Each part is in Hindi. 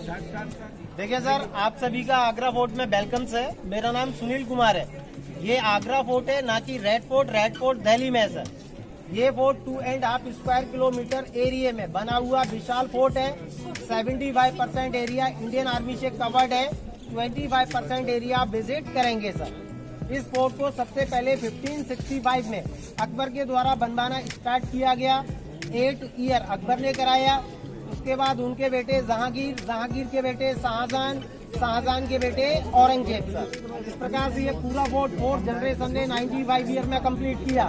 देखिए सर, आप सभी का आगरा फोर्ट में वेलकम है। मेरा नाम सुनील कुमार है। ये आगरा फोर्ट है, ना कि रेड फोर्ट दिल्ली में है सर। ये फोर्ट 2.5 स्क्वायर किलोमीटर एरिया में बना हुआ विशाल फोर्ट है। 75% एरिया इंडियन आर्मी से कवर्ड है। 25% एरिया आप विजिट करेंगे सर। इस फोर्ट को सबसे पहले 1565 में अकबर के द्वारा बनवाना स्टार्ट किया गया। 8 ईयर अकबर ने कराया। उसके बाद उनके बेटे जहांगीर के बेटे शाहजहां के बेटे औरंगजेब सर। इस प्रकार से ये पूरा फोर्ट जनरेशन ने 95 ईयर में कंप्लीट किया।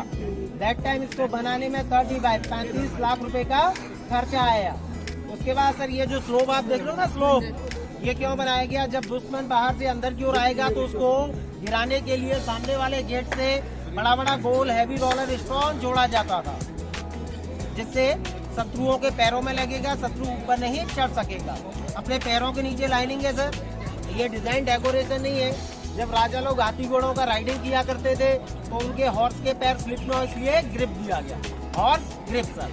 दैट टाइम इसको बनाने में 35 लाख रुपए का खर्चा आया। उसके बाद सर ये जो स्लोप आप देख रहे हो ना, स्लोप ये क्यों बनाया गया? जब दुश्मन बाहर से अंदर की ओर आएगा तो उसको गिराने के लिए सामने वाले गेट से बड़ा गोल हैवी रोलर स्टोन जोड़ा जाता था, जिससे शत्रुओं के पैरों में लगेगा, शत्रु ऊपर नहीं चढ़ सकेगा। अपने पैरों के नीचे लाइनिंग है सर। ये डिजाइन डेकोरेशन नहीं है। जब राजा लोग हाथी घोड़ों का राइडिंग किया करते थे तो उनके हॉर्स के पैर स्लिप न हो, इसलिए ग्रिप दिया गया, horse grip sir.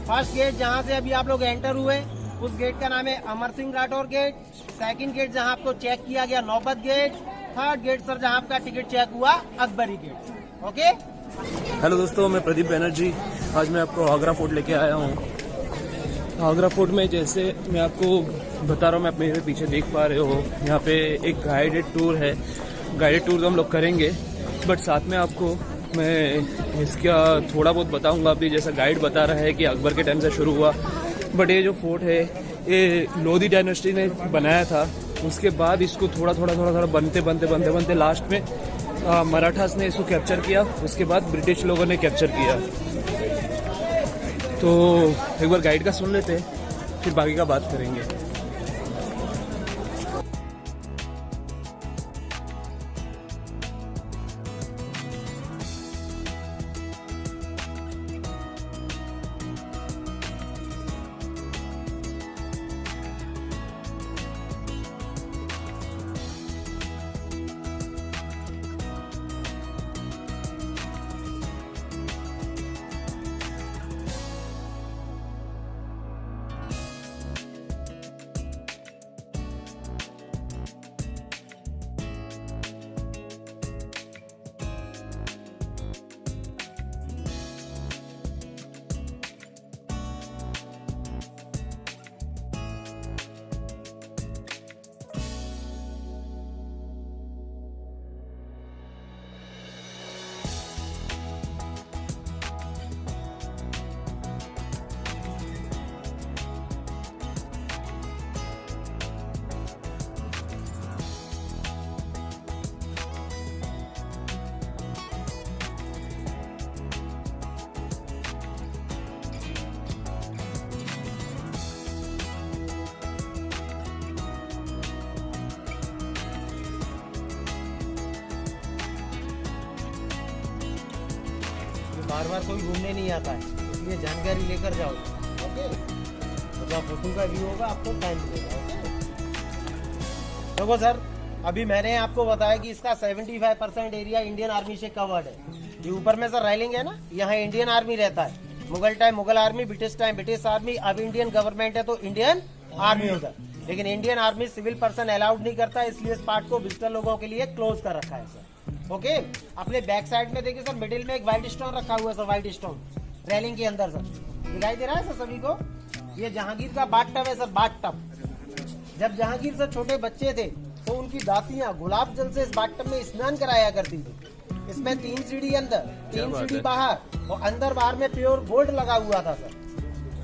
First gate जहाँ से अभी आप लोग एंटर हुए उस गेट का नाम है Amar Singh Rathore gate. Second gate जहाँ आपको चेक किया गया नौबत गेट। थर्ड गेट सर जहाँ आपका टिकट चेक हुआ अकबरी गेट। ओके। हेलो दोस्तों, मैं प्रदीप बैनर्जी। आज मैं आपको आगरा फोर्ट लेके आया हूँ। आगरा फोर्ट में जैसे मैं आपको बता रहा हूँ, मैं आप मेरे पीछे देख पा रहे हो, यहाँ पे एक गाइडेड टूर है। गाइडेड टूर तो हम लोग करेंगे, बट साथ में आपको मैं इसका थोड़ा बहुत बताऊंगा। अभी जैसा गाइड बता रहा है कि अकबर के टाइम से शुरू हुआ, बट ये जो फोर्ट है ये लोधी डायनेस्टी ने बनाया था। उसके बाद इसको थोड़ा बनते लास्ट में मराठास ने इसको कैप्चर किया। उसके बाद ब्रिटिश लोगों ने कैप्चर किया। तो एक बार गाइड का सुन लेते हैं, फिर बाकी का बात करेंगे। बार कोई घूमने नहीं आता है, इसलिए जानकारी लेकर जाओ। ओके। तो जहाँ फोटो का व्यू होगा आपको टाइम मिलेगा। ओके। देखो सर, अभी मैंने आपको बताया कि इसका 75% एरिया इंडियन आर्मी से कवर्ड है। ये ऊपर में सर रेलिंग है ना, यहाँ इंडियन आर्मी रहता है। Mughal time Mughal army, British time British army, अब इंडियन गवर्नमेंट है तो इंडियन आर्मी होगा। लेकिन Indian army civil person allowed नहीं करता, इसलिए इस पार्ट को विजिटर लोगों के लिए क्लोज कर रखा है सर। ओके। अपने बैक साइड में देखिए सर, मिडिल में एक व्हाइट स्टोन रखा हुआ है सर, व्हाइट स्टोन रेलिंग के अंदर सर दिखाई दे रहा है सर सभी को। ये जहांगीर का बाथ टब है सर, बाथ टब। जब जहांगीर सर छोटे बच्चे थे तो उनकी दासियां गुलाब जल से इस बाथ टब में स्नान कराया करती थी। इसमें 3 सीढ़ी अंदर, 3 सीढ़ी बाहर और अंदर बाहर में प्योर गोल्ड लगा हुआ था सर।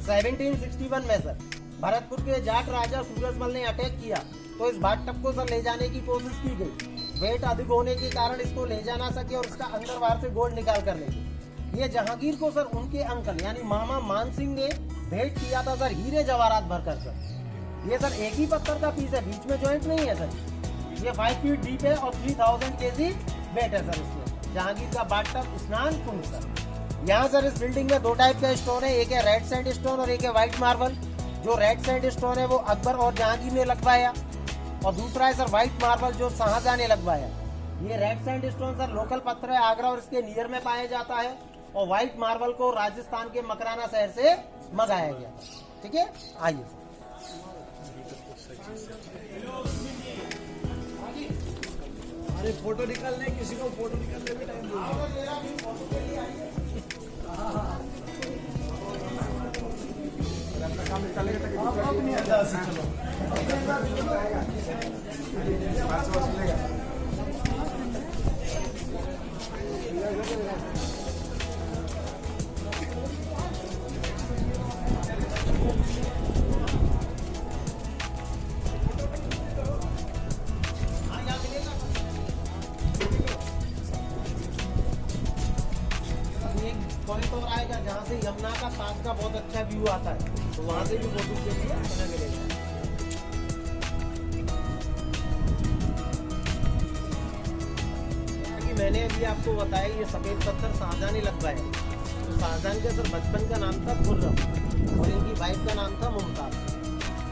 1761 में सर भरतपुर के जाट राजा सूरजमल ने अटैक किया तो इस बाथ टब को सर ले जाने की कोशिश की गई। वेट अधिक होने के कारण इसको ले जा ना सके और इसका अंदर बाहर से गोल्ड निकाल कर ले गए। ये जहांगीर को सर उनके अंकल यानी मामा मान सिंह ने भेंट किया था सर, हीरे जवाहरात भरकर सर। ये सर एक ही पत्थर का पीस है, बीच में जॉइंट नहीं है सर। ये 5 फीट डीप है और 3000 kg वेट है सर इसमें। जहांगीर का बाथ टब स्नान कुंड सर। यहाँ सर इस बिल्डिंग में 2 टाइप का स्टोन है, एक है रेड सैंडस्टोन और एक है व्हाइट मार्बल। जो रेड सैंडस्टोन है वो अकबर और जहांगीर ने लगवाया और दूसरा है सर व्हाइट मार्बल जो शाहजहां ने लगवाया। ये रेड सैंडस्टोन सर लोकल पत्थर है, आगरा और इसके नियर में पाया जाता है, और व्हाइट मार्बल को राजस्थान के मकराना शहर से मंगाया गया। ठीक है, आइए। अरे फोटो निकालने, किसी को फोटो निकालने में टाइम पॉइंट और आएगा जहाँ से यमुना का पास का बहुत अच्छा व्यू आता है, तो वहाँ से भी फोटो के लिए समय मिलेगा। कि मैंने अभी आपको बताया ये सफेद पत्थर शाहजहां ने लगवाए, तो शाहजहां का सर बचपन का नाम था खुर्रम और इनकी वाइफ का नाम था मुमताज।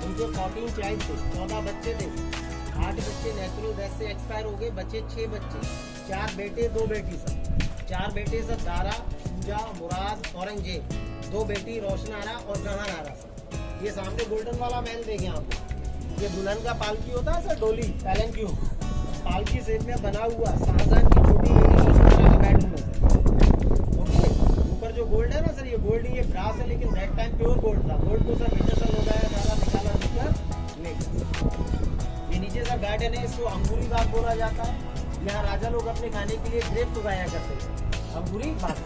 उनके 14 चाइल्ड थे, 14 बच्चे थे, 8 बच्चे नेचुरल डेथ से एक्सपायर हो गए, बचे 6 बच्चे, 4 बेटे 2 बेटी सर। 4 बेटे सर दारा, सूजा, मुराद, औरंगजेब, 2 बेटी रोशनारा और जहानारा सर। ये सामने गोल्डन वाला महल देखें आप, ये दुल्हन का पालकी होता है सर, डोली पैलेंक्यू, पालकी शेप में बना हुआ शाहजहां की छोटी बेटी रोशनारा का बेडरूम है सर। ओके, ऊपर जो गोल्ड है ना सर, ये गोल्ड ये ब्रास है, लेकिन दैट टाइम प्योर गोल्ड था। गोल्ड को सर मिटेसल हो गया, सारा निकाला निकला लेकर। ये नीचे सर गार्डन है, इसको अंगूरी बाग बोला जाता है। यहाँ राजा लोग अपने खाने के लिए ग्रेप्स उगाया करते थे, अंगूरी बाग।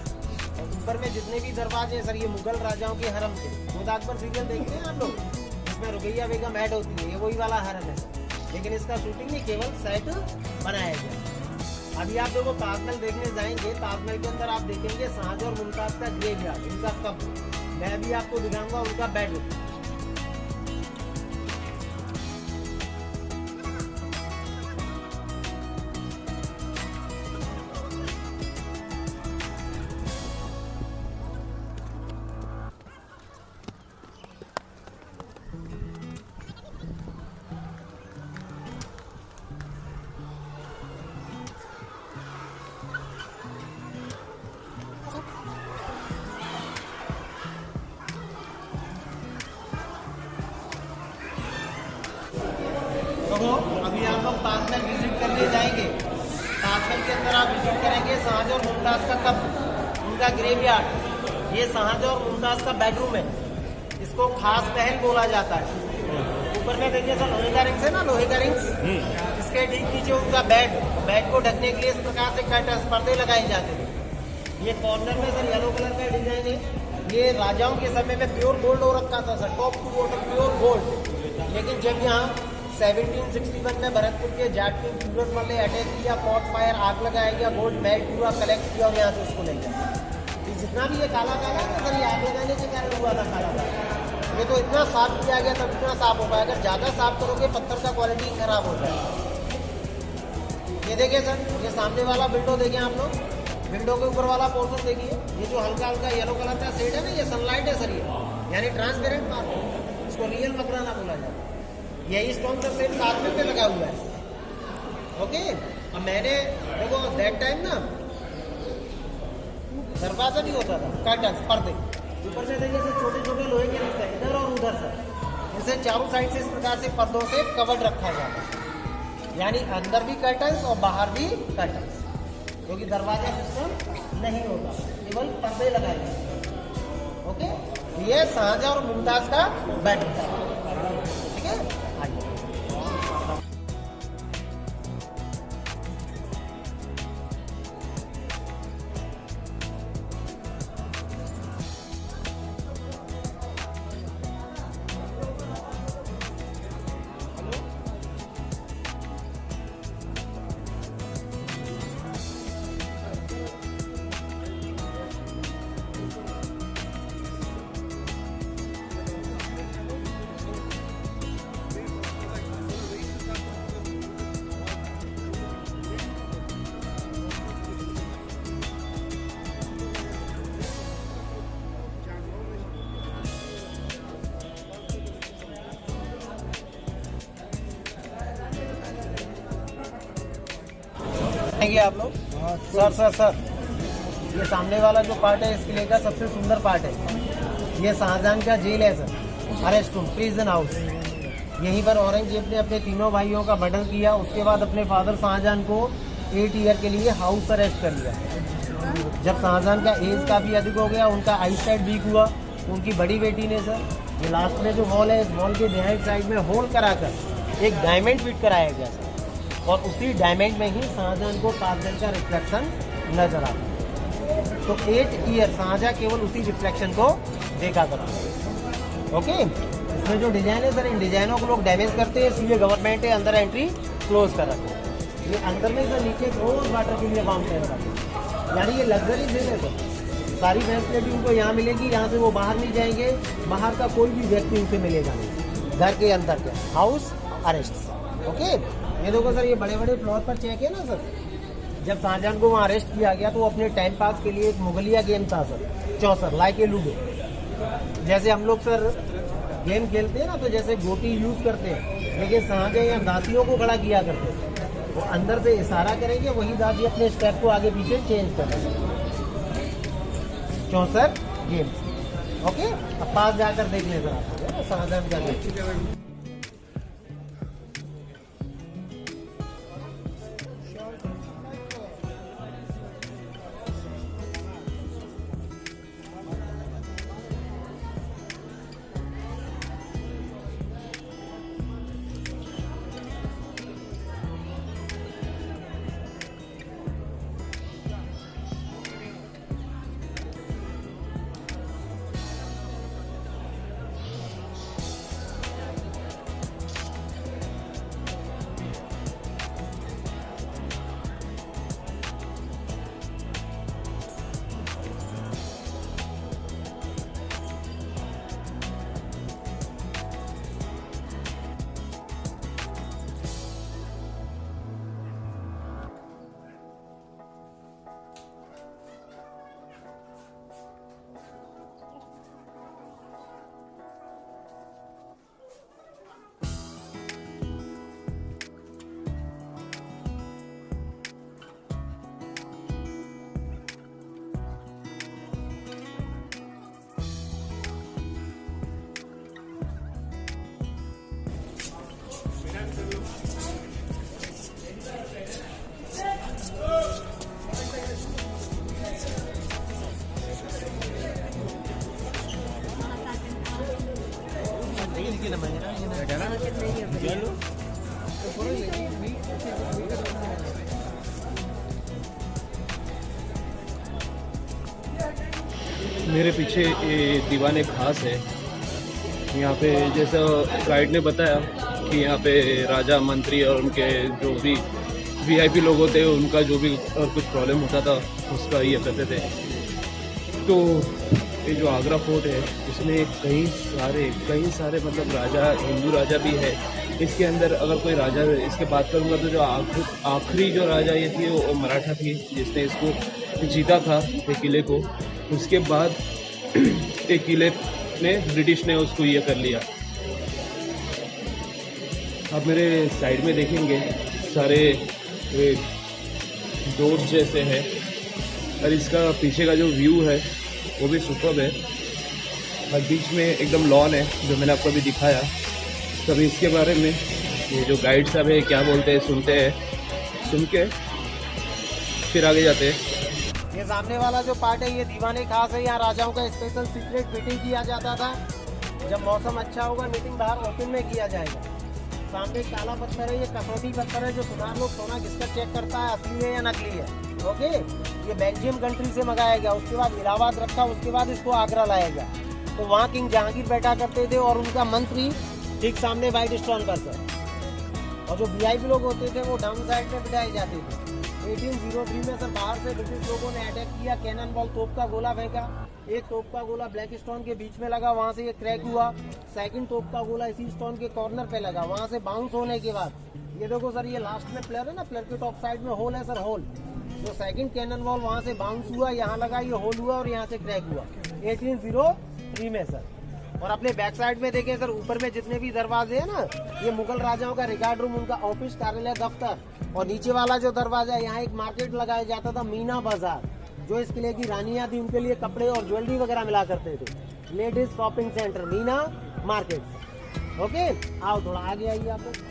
और ऊपर में जितने भी दरवाजे हैं सर, ये मुगल राजाओं के हरम थे। खुदा अकबर सीरियल देखते हैं आप लोग, इसमें रुकैया बेगम ऐड होती है, ये वही वाला हरम है सर, लेकिन इसका शूटिंग नहीं, केवल सेट बनाया गया। अभी आप देखो ताजमहल देखने जाएंगे, ताजमहल के अंदर आप देखेंगे शाहजहां और मुमताज का ग्रेवयार्ड, इनका कब्र। मैं भी आपको दिखाऊंगा उनका बेडरूम। तो अभी आप लोग ताजमहल विजिट करने जाएंगे। ताजमहल के अंदर आप विजिट करेंगे शाहजहां और मुमताज का कब्र, उनका ग्रेवयार्ड। ये शाहजहां और मुमताज का बेडरूम है, इसको खास महल बोला जाता है। ऊपर में देखिए सर लोहे का रिंग्स है ना, लोहे का रिंग्स, इसके ठीक नीचे उनका बेड, बेड को ढकने के लिए इस प्रकार से कर्टन्स, पर्दे लगाए जाते थे। ये कॉर्नर में सर येलो कलर का डिजाइन है, ये राजाओं के समय में प्योर गोल्ड हो रखा था sir, top to bottom pure gold. लेकिन जब यहाँ 1761 में भरतपुर के जाट किंग सूरजमल ने अटैक किया, पॉट फायर, आग लगाया गया, गोल्ड मेल्ट हुआ, कलेक्ट किया और यहाँ से उसको ले गया। ये जितना भी ये काला काला है सर, ये आग लगाने के कारण हुआ था काला काला। ये तो इतना साफ किया गया तब इतना साफ हो पाया, अगर ज़्यादा साफ करोगे पत्थर का क्वालिटी खराब हो जाए। ये देखिए सर, ये सामने वाला विंडो देखिए आप लोग, विंडो के ऊपर वाला पोर्शन देखिए, ये जो हल्का हल्का येलो कलर का शेड है ना, ये सनलाइट है सर, ये यानी ट्रांसपेरेंट पार्ट है, इसको रियल मकराना बोला जाता है। यही स्टोन का सेट ताजमहल पे लगा हुआ है। ओके, अब मैंने देखो दैट टाइम ना दरवाजा नहीं होता था, कर्टन्स, पर्दे। ऊपर से देखिए सर छोटे छोटे लोहे के रिंग्स है इधर और उधर सर, इसे चारों साइड से इस प्रकार से पर्दों से कवर्ड रखा जाता है, यानी अंदर भी कर्टन्स और बाहर भी कर्टन्स, क्योंकि दरवाजा सिस्टम नहीं होता, केवल पर्दे लगाए जाते। ओके, ये शाहजहां और मुमताज का बेडरूम था, ठीक है। आप लोग सर ये सामने वाला जो पार्ट है इस किले का सबसे सुंदर पार्ट है। ये शाहजहां का जेल है sir, arrest room, prison house. यहीं पर औरंगजेब ने अपने तीनों भाइयों का मर्डर किया, उसके बाद अपने फादर शाहजहां को 8 ईयर के लिए हाउस अरेस्ट कर लिया। जब शाहजहां का एज काफ़ी अधिक हो गया, उनका आई साइड वीक हुआ, उनकी बड़ी बेटी ने सर ये लास्ट में जो वॉल है, इस वॉल के बिहाइंड साइड में होल कराकर एक डायमंड फिट कराया गया सर, और उसी डायमंड में ही शाहजहां को काजल का रिफ्लेक्शन नजर आता है। तो 8 ईयर शाहजहां केवल उसी रिफ्लेक्शन को देखा करता। ओके, इसमें जो डिजाइन है सर, इन डिजाइनों को लोग डैमेज करते हैं, इसलिए गवर्नमेंट ने अंदर एंट्री क्लोज कर रखा है। ये अंदर में सर नीचे रोज वाटर के लिए फाउंटेन है, यानी ये लग्जरी जेल है सर। सारी फैसिलिटी उनको यहाँ मिलेगी, यहाँ से वो बाहर नहीं जाएंगे, बाहर का कोई भी व्यक्ति उनसे मिलेगा नहीं, घर के अंदर के हाउस अरेस्ट। ओके, ये देखो सर, ये बड़े बड़े फ्लोर पर चेक है ना सर। जब शाहजहां को वहाँ अरेस्ट किया गया तो वो अपने टाइम पास के लिए एक मुगलिया गेम था sir, Chaucer, like a ludo. जैसे हम लोग सर गेम खेलते हैं ना, तो जैसे गोटी यूज करते हैं, लेकिन शाहजहां यहाँ दासियों को खड़ा किया करते हैं। वो अंदर से इशारा करेंगे, वही दासी अपने स्टेप को आगे पीछे चेंज करेंगे। चौसर गेम। ओके, अब पास जाकर देख ले सर आप शाहजहां का गेम। मेरे पीछे ये दीवाने खास है। यहाँ पे जैसा गाइड ने बताया कि यहाँ पे राजा, मंत्री और उनके जो भी वीआईपी लोग होते हैं, उनका जो भी कुछ प्रॉब्लम होता था उसका ये करते थे। तो ये जो आगरा फोर्ट है, इसमें कई सारे मतलब राजा, हिंदू राजा भी है। इसके अंदर अगर कोई राजा, इसके बात करूँगा तो जो आखिरी जो राजा ये थी वो मराठा थी, जिसने इसको जीता था ये किले को। उसके बाद एक किले ने ब्रिटिश ने उसको ये कर लिया। आप मेरे साइड में देखेंगे सारे डोर्स जैसे है, और इसका पीछे का जो व्यू है वो भी सुपर्ब है। और बीच में एकदम लॉन है जो मैंने आपको अभी दिखाया। तभी इसके बारे में ये जो गाइड साहब है क्या बोलते हैं सुनते हैं, सुन के फिर आगे जाते हैं। ये सामने वाला जो पार्ट है ये दीवाने खास है। यहाँ राजाओं का स्पेशल सीक्रेट मीटिंग किया जाता था। जब मौसम अच्छा होगा मीटिंग बाहर ओपन में किया जाएगा। सामने एक काला पत्थर है, ये कसौटी पत्थर है जो सुनार लोग सोना किसका चेक करता है, असली है या नकली है। ओके, ये बेल्जियम कंट्री से मंगाया गया, उसके बाद इलाहाबाद रखा, उसके बाद इसको आगरा लाया गया। तो वहाँ किंग जहांगीर बैठा करते थे और उनका मंत्री ठीक सामने व्हाइट स्टोन पर सर, और जो वीआईपी लोग होते थे वो डाउन साइड में बिठाए जाते थे। 1803 में सर बाहर से ब्रिटिश लोगों ने अटैक किया, कैनन बॉल तोप का गोला फेंका। एक तोप का गोला ब्लैक स्टोन के बीच में लगा, वहां से ये क्रैक हुआ। सेकंड तोप का गोला इसी स्टोन के कॉर्नर पे लगा, वहां से बाउंस होने के बाद ये देखो सर, ये लास्ट में प्लेयर है ना, प्लेयर के टॉप साइड में होल है सर, होल। जो सेकंड कैनन बॉल वहां से बाउंस हुआ, यहाँ लगा, ये होल हुआ और यहाँ से क्रैक हुआ 1803 में सर। और अपने बैक साइड में देखें सर, ऊपर में जितने भी दरवाजे हैं ना, ये मुगल राजाओं का रिकॉर्ड रूम, उनका ऑफिस, कार्यालय, दफ्तर। और नीचे वाला जो दरवाजा है, यहाँ एक मार्केट लगाया जाता था, मीना बाजार। जो इस किले की रानियां थी उनके लिए कपड़े और ज्वेलरी वगैरह मिला करते थे। Ladies shopping centre, Meena market. Okay, आओ थोड़ा आगे आइए आप लोग।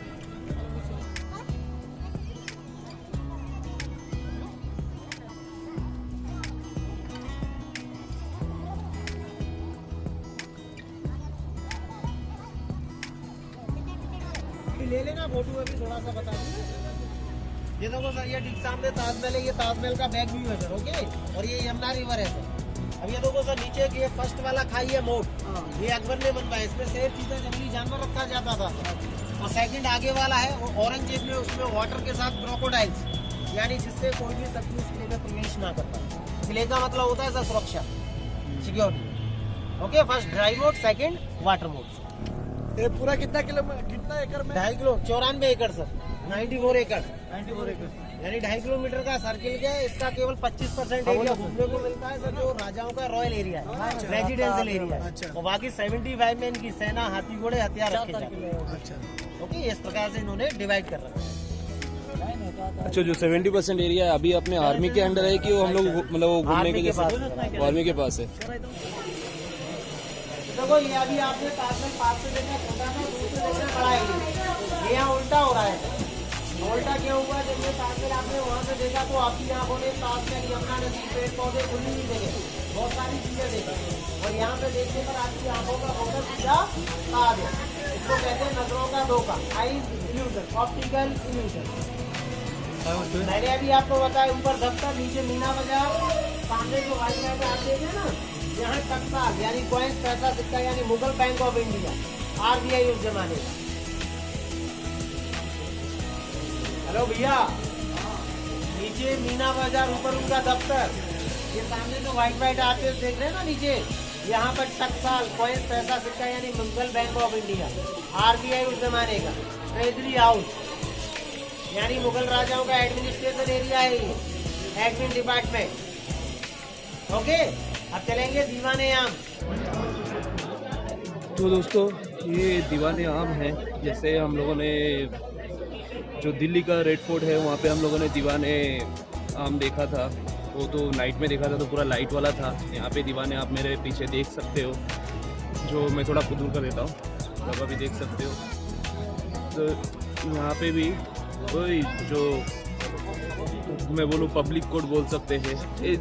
अभी ले लेना फोटो, अभी थोड़ा सा बता दूँ। ये देखो सर, ये ठीक सामने ताजमहल है, ये ताजमहल का बैक व्यू है सर। ओके, और ये यमुना रिवर है सर। अब ये देखो सर, नीचे ये फर्स्ट वाला खाई है मोट, ये अकबर ने बनवाया। इसमें शेर, चीता, जंगली जानवर रखा जाता था। और सेकंड आगे वाला है वो औरंगजेब में, उसमें वाटर के साथ क्रोकोडाइल्स, यानी जिससे कोई भी शत्रु इस किले में प्रवेश ना कर पाए। किले का मतलब होता है सर सुरक्षा, security. Okay, first dry mode, second water mode. ये पूरा कितना एकड़ में? 2.5 किलो 94 एकड़ सर, 94 एकड़, 94 एकड़। यानी 2.5 किलोमीटर का सर्किल का है। इसका केवल 25% एरिया घूमने को मिलता है सर, जो राजाओं का रॉयल एरिया है, रेजिडेंशियल एरिया है। और बाकी 75 में इनकी सेना, हाथी घोड़े, हथियार रखे जाते हैं। अच्छा, ओके, इस प्रकार से इन्होंने डिवाइड कर रखा है। अच्छा, जो 70% एरिया है अभी अपने आर्मी के अंडर है कि वो हम लोग मतलब वो घूमने आर्मी के के जैसे पास आर्मी के पास है। देखो ये अभी आपने ताजमहल पास से देखा छोटा था, दूर से देखना बड़ा एरिया। ये यहाँ उल्टा हो रहा है। उल्टा क्या हुआ, जब ये ताजमहल आपने वहाँ से देखा तो आपकी आंखों ने ताजमहल, यमुना नदी, पेड़ पौधे, खुली नहीं देखे, बहुत सारी चीजें देखी। और यहाँ पे देखने पर आपकी आंखों का फोकस सीधा आ गया। इसको कहते हैं नजरों का धोखा, आईज इल्यूजन, ऑप्टिकल इल्यूजन। मैंने अभी आपको बताया, ऊपर दफ्तर, नीचे मीना बाजार, सामने जो वाइट लाइट आप देखे ना, यहाँ टकसाल यानी कॉइन्स, पैसा, सिक्का, यानी Mughal bank of India, RBI उस जमाने का। हेलो भैया, नीचे मीना बाजार, ऊपर उनका दफ्तर, ये सामने जो वाइट आते देख रहे हैं ना नीचे, यहाँ पर टकसाल, कॉइन्स, पैसा, सिक्का, यानी Mughal bank of India, RBI उस जमाने का, ट्रेजरी हाउस, यानी मुगल राजाओं का एडमिनिस्ट्रेशन एरिया है ये, एडमिन डिपार्टमेंट। ओके, अब चलेंगे दीवाने आम। तो दोस्तों, ये दीवाने आम है। जैसे हम लोगों ने जो दिल्ली का रेड फोर्ट है वहाँ पे हम लोगों ने दीवाने आम देखा था, वो तो नाइट में देखा था तो पूरा लाइट वाला था। यहाँ पे दीवाने आप मेरे पीछे देख सकते हो, जो मैं थोड़ा दूर कर देता हूँ, तब अभी देख सकते हो। तो यहाँ पे भी वही जो मैं बोलूँ पब्लिक कोर्ट बोल सकते हैं,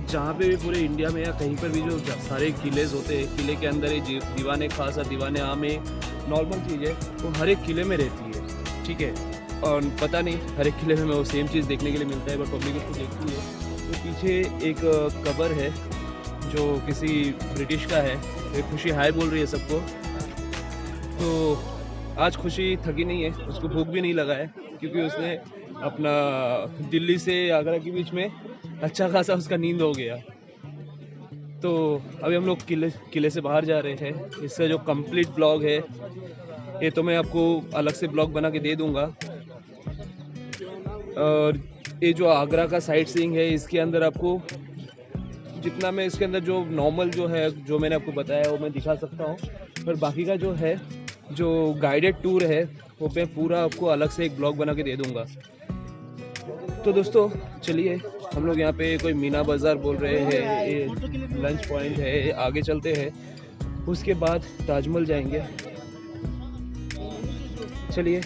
जहाँ पे भी पूरे इंडिया में या कहीं पर भी जो सारे किले होते हैं, किले के अंदर ये दीवाने खास और दीवाने आम एक नॉर्मल चीज़ है, वो हर एक किले में रहती है। ठीक है, और पता नहीं हर एक किले में वो सेम चीज़ देखने के लिए मिलता है, बट पब्लिक उसको देखती है। तो पीछे एक कबर है जो किसी ब्रिटिश का है। एक खुशी हाय बोल रही है सबको। तो आज खुशी थकी नहीं है, उसको भूख भी नहीं लगा है, क्योंकि उसने अपना दिल्ली से आगरा के बीच में अच्छा खासा उसका नींद हो गया। तो अभी हम लोग किले से बाहर जा रहे हैं। इसका जो कंप्लीट ब्लॉग है ये तो मैं आपको अलग से ब्लॉग बना के दे दूंगा। और ये जो आगरा का साइट सीइंग है, इसके अंदर आपको जितना मैं इसके अंदर जो नॉर्मल जो है, जो मैंने आपको बताया वो मैं दिखा सकता हूँ, पर बाकी का जो है, जो गाइडेड टूर है, वो मैं पूरा आपको अलग से एक ब्लॉग बना के दे दूंगा। तो दोस्तों चलिए, हम लोग यहाँ पे कोई मीना बाज़ार बोल रहे हैं, ये लंच पॉइंट है, आगे चलते हैं, उसके बाद ताजमहल जाएंगे। चलिए।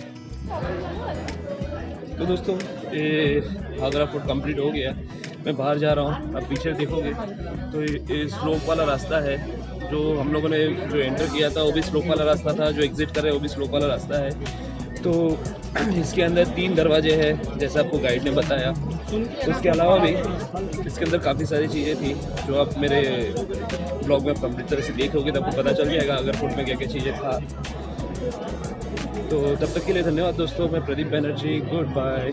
तो दोस्तों, ये आगरा फोर्ट कंप्लीट हो गया, मैं बाहर जा रहा हूँ। अब पीछे देखोगे तो ये स्लोप वाला रास्ता है, जो हम लोगों ने जो एंटर किया था वो भी स्लोप वाला रास्ता था, जो एग्जिट कर रहे हैं वो भी स्लोप वाला रास्ता है। तो इसके अंदर 3 दरवाजे हैं जैसा आपको गाइड ने बताया। उसके अलावा भी इसके अंदर काफ़ी सारी चीज़ें थी जो आप मेरे ब्लॉग में कंप्लीट तरह से देखोगे तो आपको पता चल जाएगा आगरा फोर्ट में क्या क्या चीज़ें था। तो तब तक के लिए धन्यवाद दोस्तों। मैं प्रदीप बनर्जी, गुड बाय।